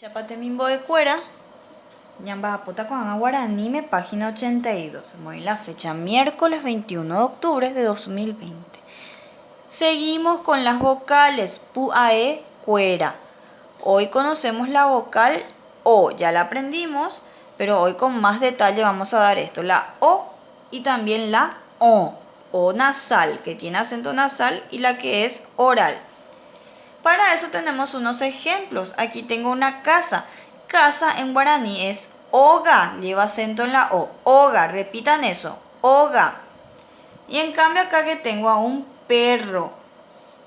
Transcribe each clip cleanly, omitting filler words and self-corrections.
Chapatemimbo de Cuera, Ñambapota con Guaranime, página 82. Muy la fecha miércoles 21 de octubre de 2020. Seguimos con las vocales pu, ae, cuera. Hoy conocemos la vocal O, ya la aprendimos, pero hoy con más detalle vamos a dar esto, la O y también la O nasal, que tiene acento nasal, y la que es oral. Para eso tenemos unos ejemplos. Aquí tengo una casa. Casa en guaraní es oga, lleva acento en la O. Oga, repitan eso, oga. Y en cambio acá que tengo a un perro.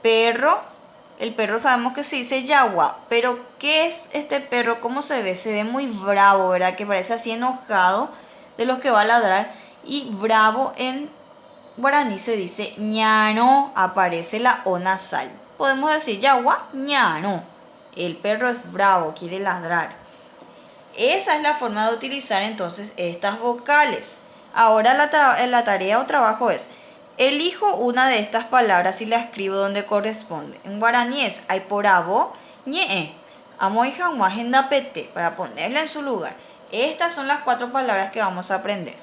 Perro, el perro sabemos que se dice yagua, pero ¿qué es este perro? ¿Cómo se ve? Se ve muy bravo, ¿verdad? Que parece así enojado de los que va a ladrar. Y bravo en guaraní se dice ñano, aparece la O nasal. Podemos decir yagua, ñano. El perro es bravo, quiere ladrar. Esa es la forma de utilizar entonces estas vocales. Ahora la tarea o trabajo es: elijo una de estas palabras y la escribo donde corresponde. En guaraní es aiporabo, ñe, amoijanguajendapete, para ponerla en su lugar. Estas son las 4 palabras que vamos a aprender.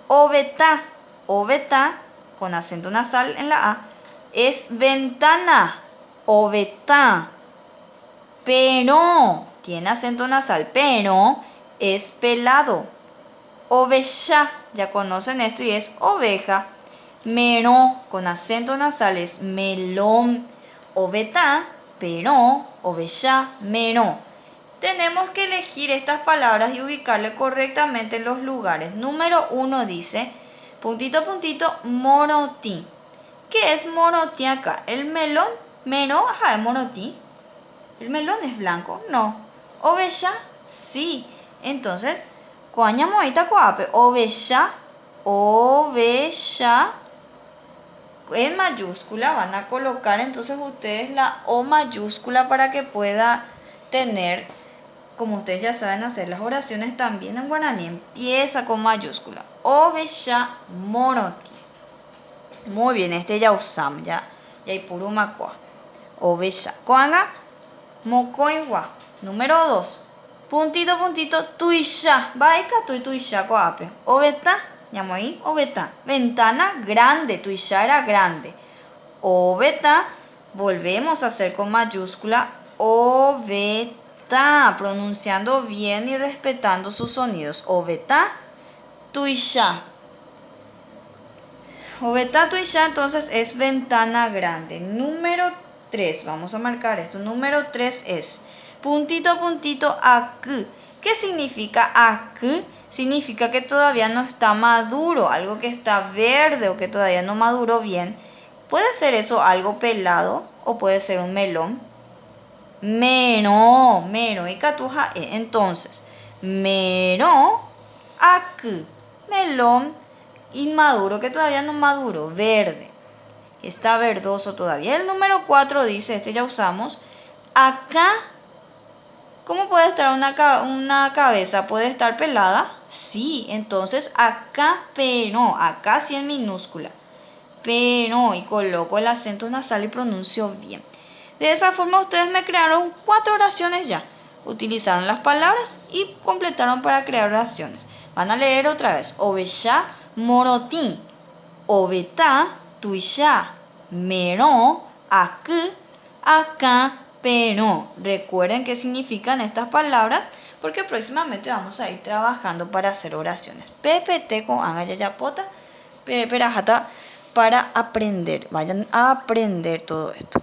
Obeta, obeta, con acento nasal en la A, es ventana, obeta. Pero, tiene acento nasal, pero es pelado. Oveja, ya conocen esto y es oveja. Mero, con acento nasal, es melón. Obeta, pero, oveja, mero. Tenemos que elegir estas palabras y ubicarle correctamente en los lugares. Número 1 dice, puntito, puntito, morotí. ¿Qué es morotí acá? El melón, mero, ajá, es morotí. ¿El melón es blanco? No. ¿Oveja? Sí. Entonces, ¿cuáñamo ahí tacuape? Oveja, oveja. En mayúscula van a colocar entonces ustedes la O mayúscula para que pueda tener, como ustedes ya saben hacer las oraciones también en guaraní, empieza con mayúscula. Oveja moroti. Muy bien, este ya usamos, ya hay puro macua. Oveja. Cuanga, mocoigua. Número 2. Puntito, puntito, tuisha. Baika tuisha coape. Oveta, llamo ahí, oveta. Ventana grande, tuisha era grande. Oveta, volvemos a hacer con mayúscula. Oveta, pronunciando bien y respetando sus sonidos. Oveta, tuisha. Oveta, tuisha, entonces es ventana grande. Número 3, vamos a marcar esto. Número 3 es puntito, puntito, aku. ¿Qué significa aku? Significa que todavía no está maduro, algo que está verde o que todavía no maduró bien. Puede ser eso algo pelado o puede ser un melón. Mero, mero y catuja. Entonces, mero, aku, melón inmaduro que todavía no maduró, verde. Está verdoso todavía. El número 4 dice, este ya usamos, acá. ¿Cómo puede estar una cabeza? ¿Puede estar pelada? Sí, entonces acá, pero, acá sí en minúscula. Pero, y coloco el acento nasal y pronuncio bien. De esa forma ustedes me crearon 4 oraciones ya. Utilizaron las palabras y completaron para crear oraciones. Van a leer otra vez. Oveja, morotí. Oveta, tuisha. Mero, aku, acá, pero. Recuerden qué significan estas palabras porque próximamente vamos a ir trabajando para hacer oraciones. PPT con Angayayapota, Perajata, para aprender. Vayan a aprender todo esto.